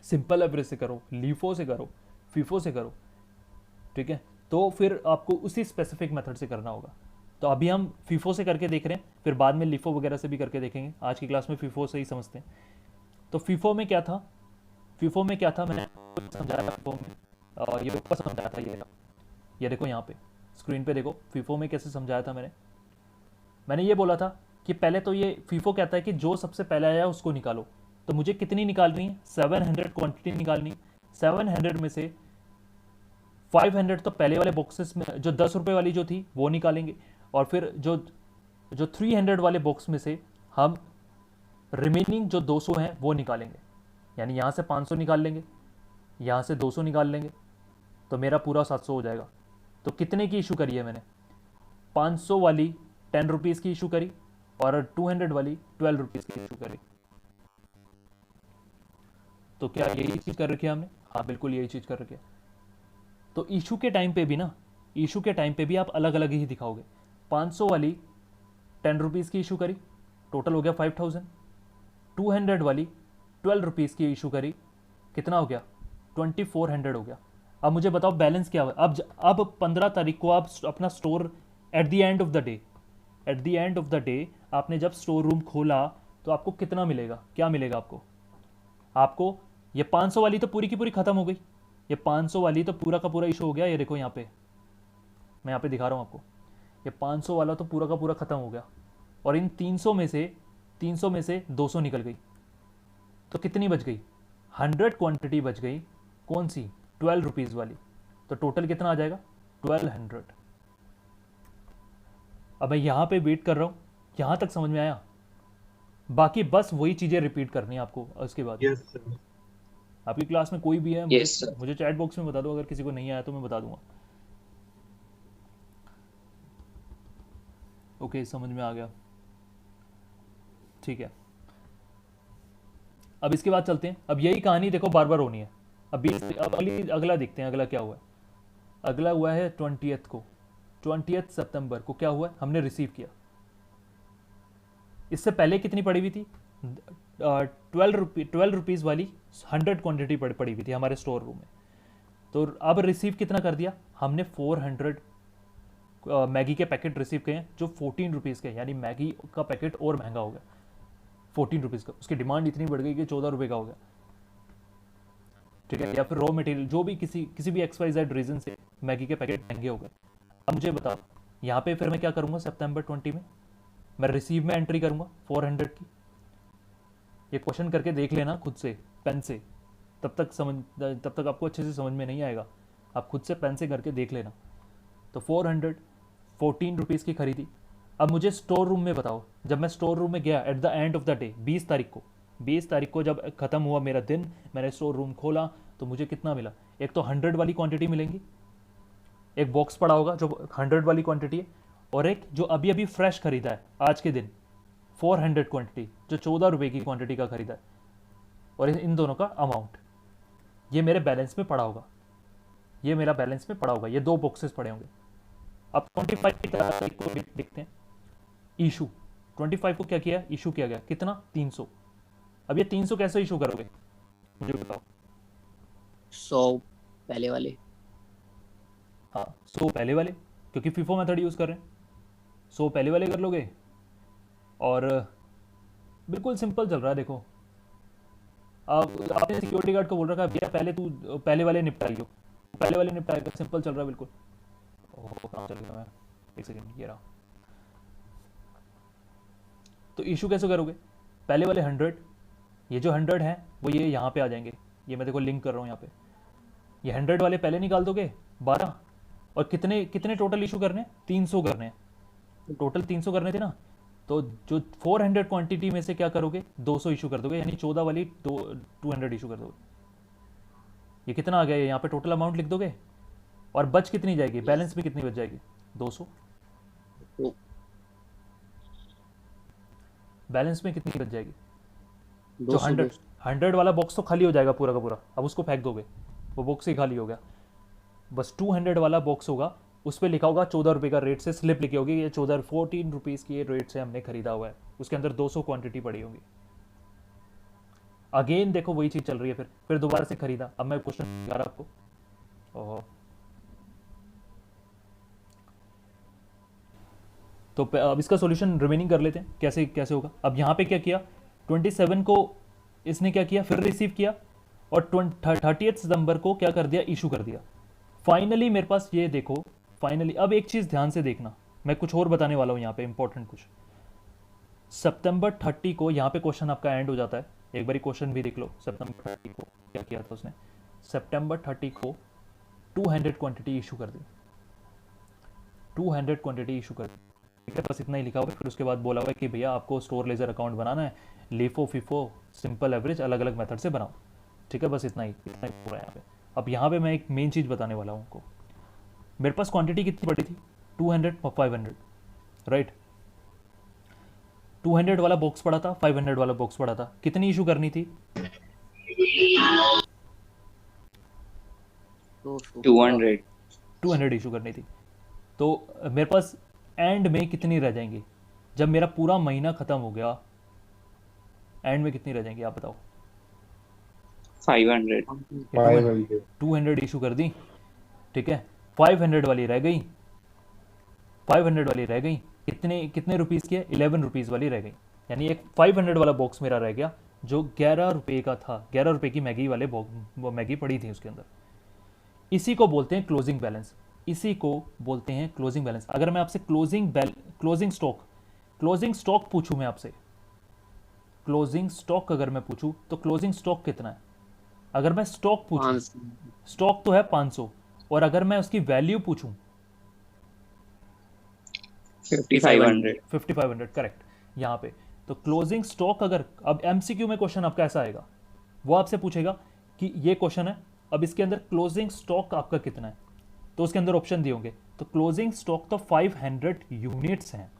सिंपल एवरेज से करो, लीफो से करो, फीफो से करो, ठीक है, तो फिर आपको उसी स्पेसिफिक मेथड से करना होगा। तो अभी हम फीफो से करके देख रहे हैं, फिर बाद में लीफो वगैरह से भी करके देखेंगे। आज की क्लास में फीफो से ही समझते हैं। तो फीफो में क्या था, मैंने समझाया फीफो में, और ये ऊपर समझाया था, ये देखो यहाँ पे स्क्रीन पे देखो, फीफो में कैसे समझाया था मैंने ये बोला था कि पहले तो ये फीफो कहता है कि जो सबसे पहले आया उसको निकालो। तो मुझे कितनी निकालनी है, 700 क्वांटिटी निकालनी। 700 में से 500 तो पहले वाले बॉक्सेस में, जो 10 रुपये वाली जो थी वो निकालेंगे, और फिर जो 300 वाले बॉक्स में से हम रिमेनिंग जो 200 हैं वो निकालेंगे। यानी यहाँ से 500 निकाल लेंगे, यहाँ से 200 निकाल लेंगे, तो मेरा पूरा 700 हो जाएगा। तो कितने की इशू करी है मैंने, 500 वाली 10 रुपीज़ की इशू करी, और 200 वाली 12 रुपीज़ की इशू करी। तो क्या यही चीज़ कर रखी है हमने, हाँ बिल्कुल यही चीज़ कर रखी है। तो इशू के टाइम पे भी आप अलग अलग ही दिखाओगे। 500 वाली 10 रुपीज़ की इशू करी, टोटल हो गया 5000। 200 वाली 12 रुपीज़ की इशू करी, कितना हो गया, 2400 हो गया। अब मुझे बताओ बैलेंस क्या हुआ। अब 15 तारीख को आप अपना store at the end of the day आपने जब स्टोर रूम खोला तो आपको कितना मिलेगा, क्या मिलेगा आपको ये 500 वाली तो पूरी की पूरी खत्म हो गई, ये 500 वाली तो पूरा का पूरा इशू हो गया। ये देखो यहाँ पे, मैं यहाँ पे दिखा रहा हूँ आपको, ये 500 वाला तो पूरा का पूरा खत्म हो गया, और इन 300 में से 200 निकल गई, तो कितनी बच गई, 100 क्वांटिटी बच गई। कौन सी, 12 रुपीज़ वाली। तो टोटल कितना आ जाएगा, 1200। अब मैं यहाँ पे वेट कर रहा हूँ, यहाँ तक समझ में आया। बाकी बस वही चीज़ें रिपीट करनी है आपको उसके बाद। Yes sir. आपकी क्लास में कोई भी है Yes, sir. मुझे चैट बॉक्स में बता दो, अगर किसी को नहीं आया तो मैं बता दूंगा। ओके, समझ में आ गया। ठीक है, अब इसके बाद चलते हैं। अब यही कहानी देखो बार बार होनी है। अब अगला देखते हैं, अगला क्या हुआ है। अगला हुआ है 20th को, 20th सितंबर को क्या हुआ है, हमने रिसीव किया। इससे पहले कितनी पड़ी हुई थी, 12 रुपीज़ वाली 100 क्वांटिटी पड़ी हुई थी हमारे स्टोर रूम में। तो अब रिसीव कितना कर दिया हमने, 400 मैगी के पैकेट रिसीव किए हैं जो 14 रुपीज़ के, यानी मैगी का पैकेट और महंगा हो गया 14 रुपीज़ का। उसकी डिमांड इतनी बढ़ गई कि 14 रुपये का हो गया। ठीक है, या फिर रॉ मटेरियल जो भी किसी भी XYZ रीज़न से मैगी के पैकेट महंगे हो गए। अब मुझे बताओ यहाँ पे फिर मैं क्या करूँगा, सितंबर 20 में मैं रिसीव में एंट्री करूँगा 400 की। ये क्वेश्चन करके देख लेना खुद से पेन से, तब तक आपको अच्छे से समझ में नहीं आएगा। आप खुद से पेन से करके देख लेना। तो 14 रुपीज़ की खरीदी। अब मुझे स्टोर रूम में बताओ, जब मैं स्टोर रूम में गया at the end of the day 20 तारीख को जब ख़त्म हुआ मेरा दिन, मैंने स्टोर रूम खोला तो मुझे कितना मिला। एक तो 100 वाली क्वांटिटी मिलेंगी, एक बॉक्स पड़ा होगा जो 100 वाली क्वांटिटी है, और एक जो अभी अभी फ्रेश खरीदा है आज के दिन 400 क्वांटिटी जो 14 रुपये की क्वांटिटी का खरीदा है, और इन दोनों का अमाउंट ये मेरे बैलेंस में पड़ा होगा। ये मेरा बैलेंस में पड़ा होगा, ये 2 बॉक्सेस पड़े होंगे। अब 25 की तारीख को देखते हैं। इशू 25 को क्या किया, इशू किया गया कितना, 300। अब ये 300 कैसे इशू करोगे मुझे बताओ। 100 पहले वाले। हाँ, 100 पहले वाले, क्योंकि फीफो मेथड यूज़ कर रहे हैं। 100 पहले वाले कर लोगे, और बिल्कुल सिंपल चल रहा है। देखो आपने सिक्योरिटी गार्ड को बोल रखा है भैया पहले तू पहले वाले निपटाइयो, पहले वाले निपटाएगा, सिंपल चल रहा है बिल्कुल। ओह कहाँ चल गया मैं, एक सेकेंड, ये रहा। तो इशू कैसे करोगे, पहले वाले 100, ये जो 100 है वो ये यहाँ पे आ जाएंगे। ये मैं देखो लिंक कर रहा हूँ यहाँ पे। ये 100 वाले पहले निकाल दोगे 12, और कितने कितने टोटल इशू करने हैं, 300 करने हैं। टोटल 300 करने थे ना, तो जो 400 क्वांटिटी में से क्या करोगे, 200 इशू कर दोगे, यानी 14 वाली 200 इशू कर दोगे। ये कितना आ गया, यहाँ पे टोटल अमाउंट लिख दोगे, और बच कितनी जाएगी, बैलेंस में कितनी बच जाएगी, 200। बैलेंस में कितनी बच जाएगी, जो 100 वाला बॉक्स तो खाली हो जाएगा पूरा का पूरा। अब उसको फेंक दोगे, वो बॉक्स ही खाली हो गया। बस 200 वाला बॉक्स होगा, उस पर लिखा होगा 14 रुपये का रेट से, स्लिप लिखी होगी ये 14 रुपीज़ की ये रेट से हमने खरीदा हुआ है। उसके अंदर 200 क्वांटिटी पड़ी होगी। अगेन देखो वही चीज़ चल रही है, फिर दोबारा से खरीदा। अब मैं क्वेश्चन बता रहा आपको। ओहो, तो अब इसका सॉल्यूशन रिमेनिंग कर लेते हैं, कैसे कैसे होगा। अब यहाँ पे क्या किया, 27 को इसने क्या किया, फिर रिसीव किया, और 30 सितंबर को क्या कर दिया, इशू कर दिया। फाइनली मेरे पास ये देखो, फाइनली अब एक चीज़ ध्यान से देखना, मैं कुछ और बताने वाला हूँ यहाँ पे इंपॉर्टेंट कुछ। सितंबर 30 को यहाँ पे क्वेश्चन आपका एंड हो जाता है। एक बारी क्वेश्चन भी देख लो, सितंबर 30 को क्या किया था उसने। सितंबर 30 को 200 क्वांटिटी इशू कर दी, 200 क्वांटिटी इशू कर दी। ठीक है, बस इतना ही लिखा हुआ है। फिर उसके बाद बोला हुआ है कि भैया आपको स्टोर लेजर अकाउंट बनाना है, लीफो फीफो सिंपल एवरेज अलग अलग मेथड से बनाओ। ठीक है, बस इतना ही पूरा यहाँ पे। अब यहाँ पे मैं एक मेन चीज़ बताने वाला हूँ आपको। मेरे पास क्वांटिटी कितनी पड़ी थी, 200 और 500, राइट। 200 वाला बॉक्स पड़ा था, 500 वाला बॉक्स पड़ा था। कितनी इशू करनी थी, 200 इशू करनी थी। तो मेरे पास एंड में कितनी रह जाएंगी, जब मेरा पूरा महीना खत्म हो गया, एंड में कितनी रह जाएंगी आप बताओ। 500 200 इशू कर दी, ठीक है, 500 वाली रह गई, 500 वाली रह गई। कितने रुपीज़ की है, 11 रुपीज़ वाली रह गई। यानी एक 500 वाला बॉक्स मेरा रह गया जो 11 रुपये का था। 11 रुपये की मैगी वाले मैगी पड़ी थी उसके अंदर। इसी को बोलते हैं क्लोजिंग बैलेंस, इसी को बोलते हैं क्लोजिंग बैलेंस। अगर मैं आपसे क्लोजिंग स्टॉक पूछूं, मैं आपसे क्लोजिंग स्टॉक अगर मैं पूछूं तो क्लोजिंग स्टॉक कितना है। अगर मैं स्टॉक पूछूं, स्टॉक तो है 500, और अगर मैं उसकी वैल्यू पूछूं 5500, करेक्ट यहाँ पे। तो क्लोजिंग स्टॉक अगर, अब एमसीक्यू में क्वेश्चन आपका ऐसा आएगा, वो आपसे पूछेगा कि ये क्वेश्चन है, अब इसके अंदर क्लोजिंग स्टॉक आपका कितना है, तो उसके अंदर ऑप्शन दिए होंगे। तो क्लोजिंग स्टॉक तो 500 यूनिट्स हैं,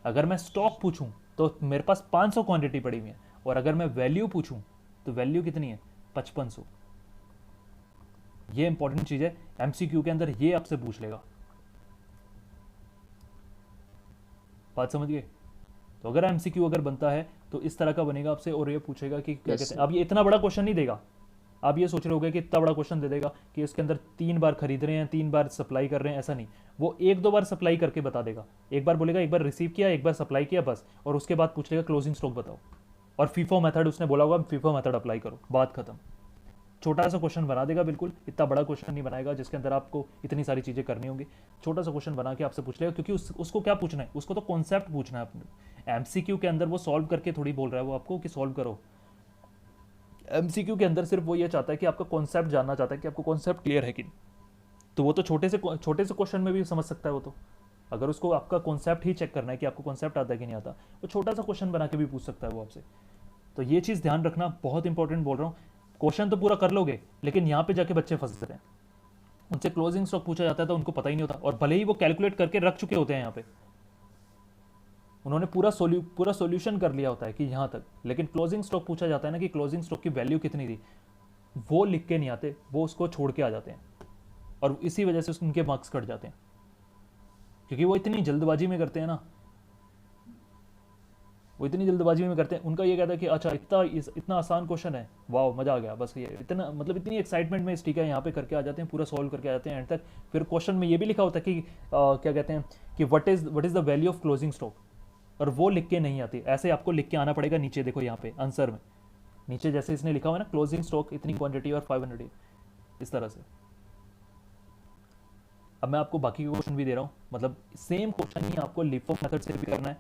अगर मैं स्टॉक पूछूं तो मेरे पास 500 क्वांटिटी पड़ी हुई है, और अगर मैं वैल्यू पूछूं तो वैल्यू कितनी है, 5500। ये इंपॉर्टेंट चीज है, एमसीक्यू के अंदर ये आपसे पूछ लेगा। बात समझ गए? तो अगर एमसीक्यू अगर बनता है तो इस तरह का बनेगा आपसे, और ये पूछेगा कि क्या कहते हैं। अब ये इतना बड़ा क्वेश्चन नहीं देगा, आप ये सोच रहे होगे कि इतना बड़ा क्वेश्चन दे देगा कि इसके अंदर 3 बार खरीद रहे हैं, 3 बार सप्लाई कर रहे हैं, ऐसा नहीं। वो 1-2 बार सप्लाई करके बता देगा, एक बार बोलेगा एक बार रिसीव किया, एक बार सप्लाई किया, बस, और उसके बाद पूछ लेगा क्लोजिंग स्टॉक बताओ, और फीफो मेथड उसने बोला होगा फीफो मेथड अप्लाई करो, बात खत्म। छोटा सा क्वेश्चन बना देगा, बिल्कुल इतना बड़ा क्वेश्चन नहीं बनाएगा जिसके अंदर आपको इतनी सारी चीज़ें करनी होंगी। छोटा सा क्वेश्चन बना के आपसे पूछ लेगा, क्योंकि उसको क्या पूछना है, उसको तो कॉन्सेप्ट पूछना है अपने। एमसीक्यू के अंदर वो सॉल्व करके थोड़ी बोल रहा है वो आपको कि सॉल्व करो। एमसीक्यू के अंदर सिर्फ वो ये चाहता है कि आपका कॉन्सेप्ट जानना चाहता है कि आपको कॉन्सेप्ट क्लियर है कि नहीं। तो वो तो छोटे से क्वेश्चन में भी समझ सकता है वो तो। अगर उसको आपका कॉन्सेप्ट ही चेक करना है कि आपको कॉन्सेप्ट आता है कि नहीं आता, वो छोटा सा क्वेश्चन बना के भी पूछ सकता है वो आपसे। तो ये चीज़ ध्यान रखना, बहुत इंपॉर्टेंट बोल रहा हूँ। क्वेश्चन तो पूरा कर लोगे, लेकिन यहाँ पे जाके बच्चे फंसते हैं। उनसे क्लोजिंग स्टॉक पूछा जाता है तो उनको पता ही नहीं होता, और भले ही वो कैलकुलेट करके रख चुके होते हैं यहाँ पे, उन्होंने पूरा सॉल्यूशन कर लिया होता है कि यहाँ तक, लेकिन क्लोजिंग स्टॉक पूछा जाता है ना कि क्लोजिंग स्टॉक की वैल्यू कितनी थी, वो लिख के नहीं आते, वो उसको छोड़ के आ जाते हैं, और इसी वजह से उनके मार्क्स कट जाते हैं, क्योंकि वो इतनी जल्दबाजी में करते हैं ना, वो इतनी जल्दबाजी में करते हैं। उनका ये कहता है कि अच्छा इतना आसान क्वेश्चन है, वाह मजा आ गया, बस ये इतना, मतलब इतनी एक्साइटमेंट में इस टीका यहाँ पे करके आ जाते हैं, पूरा सॉल्व करके आ जाते हैं एंड तक। फिर क्वेश्चन में ये भी लिखा होता है कि क्या कहते हैं कि what is the value of closing stock, और वो लिख के नहीं आती, ऐसे आपको लिख के आना पड़ेगा। नीचे देखो यहाँ पे आंसर में, नीचे जैसे इसने लिखा हुआ है ना, क्लोजिंग स्टॉक इतनी क्वांटिटी और 500, इस तरह से। अब मैं आपको बाकी के क्वेश्चन भी दे रहा हूँ, मतलब सेम क्वेश्चन ही आपको लिफो मेथड से भी करना है,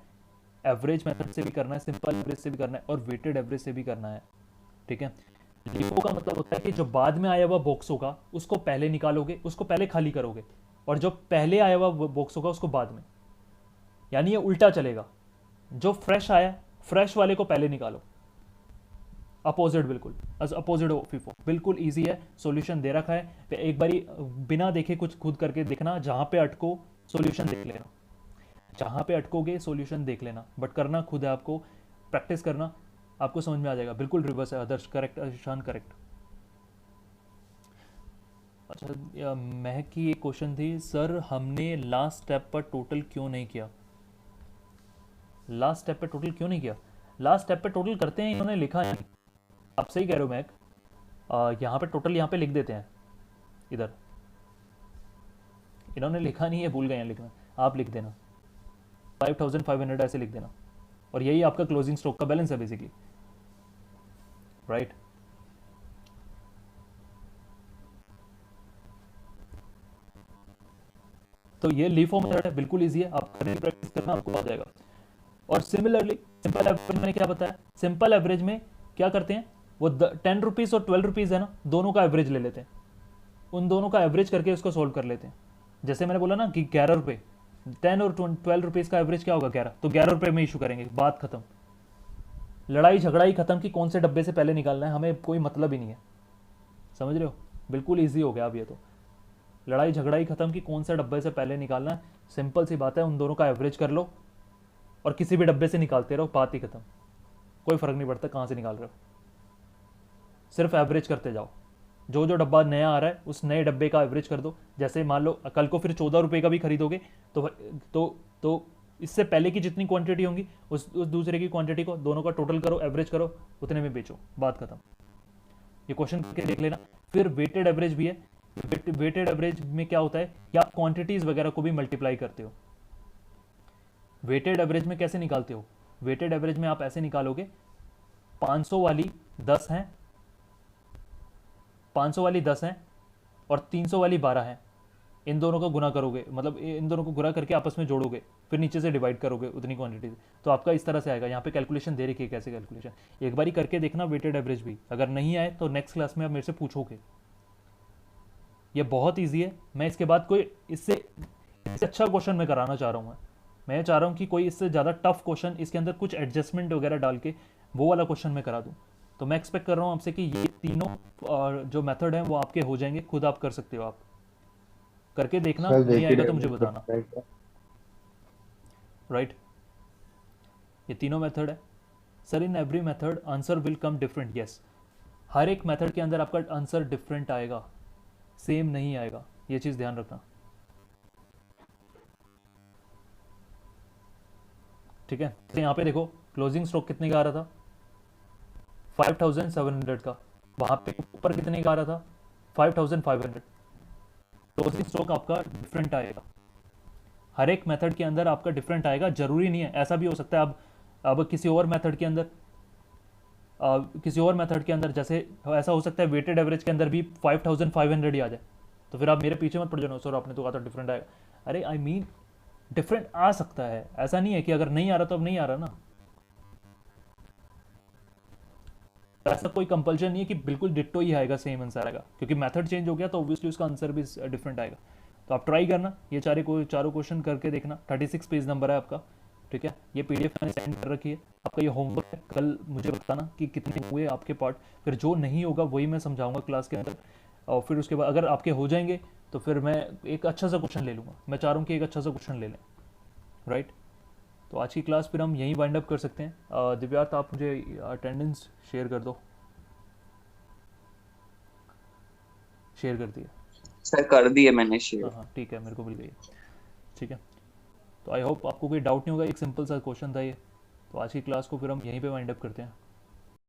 एवरेज मेथड से भी करना है, सिंपल एवरेज से भी करना है, और वेटेड एवरेज से भी करना है। ठीक है, लिफो का मतलब होता है कि जो बाद में आया हुआ बॉक्स होगा उसको पहले निकालोगे, उसको पहले खाली करोगे, और जो पहले आया हुआ बॉक्स होगा उसको बाद में, यानी ये उल्टा चलेगा। जो फ्रेश आया, फ्रेश वाले को पहले निकालो, अपोजिट, बिल्कुल अपोजिट ऑफ फीफो। बिल्कुल इजी है, सॉल्यूशन दे रखा है, तो एक बारी बिना देखे कुछ खुद करके देखना, जहां पे अटको सॉल्यूशन देख लेना, जहां पे अटकोगे सॉल्यूशन देख लेना, बट करना खुद है आपको, प्रैक्टिस करना, आपको समझ में आ जाएगा। बिल्कुल रिवर्स है आदर्श, करेक्ट, ईशान करेक्ट। अच्छा, महक की एक क्वेश्चन थी, सर हमने लास्ट स्टेप पर टोटल क्यों नहीं किया? लास्ट स्टेप पे टोटल क्यों नहीं किया? लास्ट स्टेप पे टोटल करते हैं, इन्होंने लिखा है। आप सही कह रहे हो महक, यहाँ पे टोटल यहाँ पे लिख देते हैं, इधर इन्होंने लिखा नहीं है, भूल गए हैं लिखना, आप लिख देना 5500 ऐसे लिख देना, और यही आपका क्लोजिंग स्टॉक का बैलेंस है बेसिकली, राइट। तो ये लीफो मेथड है, बिल्कुल इजी है, आप प्रैक्टिस करना, आपको आ जाएगा। और सिमिलरली सिंपल एवरेज मैंने क्या बताया, सिंपल एवरेज में क्या करते हैं, वो 10 रुपीज़ और 12 रुपीज़ है ना, दोनों का एवरेज ले लेते हैं, उन दोनों का एवरेज करके उसको सोल्व कर लेते हैं। जैसे मैंने बोला ना कि 11 रुपये, 10 और 12 रुपीज़ का एवरेज क्या होगा, 11, तो 11 रुपये में इशू करेंगे, बात खत्म, लड़ाई झगड़ा ही खत्म कि कौन से डब्बे से पहले निकालना है, हमें कोई मतलब ही नहीं है, समझ रहे हो, बिल्कुल ईजी हो गया अब ये तो, लड़ाई झगड़ा ही खत्म कि कौन सा डब्बे से पहले निकालना है, सिंपल सी बात है, उन दोनों का एवरेज कर लो और किसी भी डब्बे से निकालते रहो, बात ही खत्म, कोई फर्क नहीं पड़ता कहाँ से निकाल रहे हो, सिर्फ एवरेज करते जाओ। जो जो डब्बा नया आ रहा है उस नए डब्बे का एवरेज कर दो। जैसे मान लो कल को फिर 14 रुपये का भी खरीदोगे तो इससे पहले की जितनी क्वांटिटी होंगी उस दूसरे की क्वांटिटी को, दोनों का टोटल करो, एवरेज करो, उतने में बेचो, बात खत्म। ये क्वेश्चन करके देख लेना। फिर वेटेड एवरेज भी है, वेटेड एवरेज में क्या होता है कि आप क्वांटिटीज वगैरह को भी मल्टीप्लाई करते हो। वेटेड एवरेज में कैसे निकालते हो, वेटेड एवरेज में आप ऐसे निकालोगे, 500 वाली 10 हैं, 500 वाली 10 हैं और 300 वाली 12 हैं, इन दोनों को गुना करोगे, मतलब इन दोनों को गुना करके आपस में जोड़ोगे, फिर नीचे से डिवाइड करोगे उतनी क्वांटिटी से, तो आपका इस तरह से आएगा। यहाँ पे कैलकुलेशन दे रखी है, कैसे कैलकुलेशन, एक बारी करके देखना वेटेड एवरेज भी, अगर नहीं आए तो नेक्स्ट क्लास में आप मेरे से पूछोगे। ये बहुत ईजी है, मैं इसके बाद कोई इससे अच्छा क्वेश्चन मैं कराना चाह रहा हूँ। मैं चाह रहा हूँ कि कोई इससे ज़्यादा टफ क्वेश्चन, इसके अंदर कुछ एडजस्टमेंट वगैरह डाल के वो वाला क्वेश्चन मैं करा दूँ। तो मैं एक्सपेक्ट कर रहा हूँ आपसे कि ये तीनों जो मेथड हैं वो आपके हो जाएंगे, खुद आप कर सकते हो, आप करके देखना, नहीं आएगा तो मुझे बताना, राइट। ये तीनों मेथड है। Sir in every method answer will come different, yes, हर एक मेथड के अंदर आपका आंसर डिफरेंट आएगा, सेम नहीं आएगा, ये चीज़ ध्यान रखना, ठीक है। तो यहाँ पे देखो क्लोजिंग स्टॉक कितने का आ रहा था, 5700 का, वहाँ पे ऊपर कितने का आ रहा था, 5500। क्लोजिंग स्टॉक आपका डिफरेंट आएगा, हर एक मेथड के अंदर आपका डिफरेंट आएगा। जरूरी नहीं है, ऐसा भी हो सकता है अब किसी और मेथड के अंदर जैसे ऐसा हो सकता है वेटेड एवरेज के अंदर भी 5500 ही आ जाए, तो फिर आप मेरे पीछे मत पड़ जाना, सर आपने तो कहा था डिफरेंट आएगा। अरे आई मीन डिफरेंट आ सकता है, ऐसा नहीं है कि अगर नहीं आ रहा तो अब नहीं आ रहा ना, ऐसा कोई कंपल्शन नहीं है कि बिल्कुल डिट्टो ही आएगा, सेम आंसर आएगा, क्योंकि मेथड चेंज हो गया तो ऑब्वियसली उसका आंसर भी डिफरेंट आएगा। तो आप ट्राई करना, ये चारों क्वेश्चन करके देखना। 36 पेज नंबर है आपका, ठीक है। ये पीडीएफ मैंने सेंड कर रखी है, आपका ये होमवर्क है, कल मुझे बताना कि कितने हुए आपके पार्ट, फिर जो नहीं होगा वही मैं समझाऊंगा क्लास के अंदर, और फिर उसके बाद अगर आपके हो जाएंगे तो फिर मैं एक अच्छा सा क्वेश्चन ले लूँगा, मैं चाह रहा हूँ कि एक अच्छा सा क्वेश्चन ले लें, राइट। तो आज की क्लास फिर हम यहीं वाइंड अप कर सकते हैं। दिव्यार्थ आप मुझे अटेंडेंस शेयर कर दो, शेयर कर दिया सर, कर दिए मैंने शेयर। हाँ ठीक है, मेरे को मिल गई, ठीक है। तो आई होप आपको कोई डाउट नहीं होगा, एक सिंपल सा क्वेश्चन था ये। तो आज की क्लास को फिर हम यहीं पे वाइंड अप करते हैं।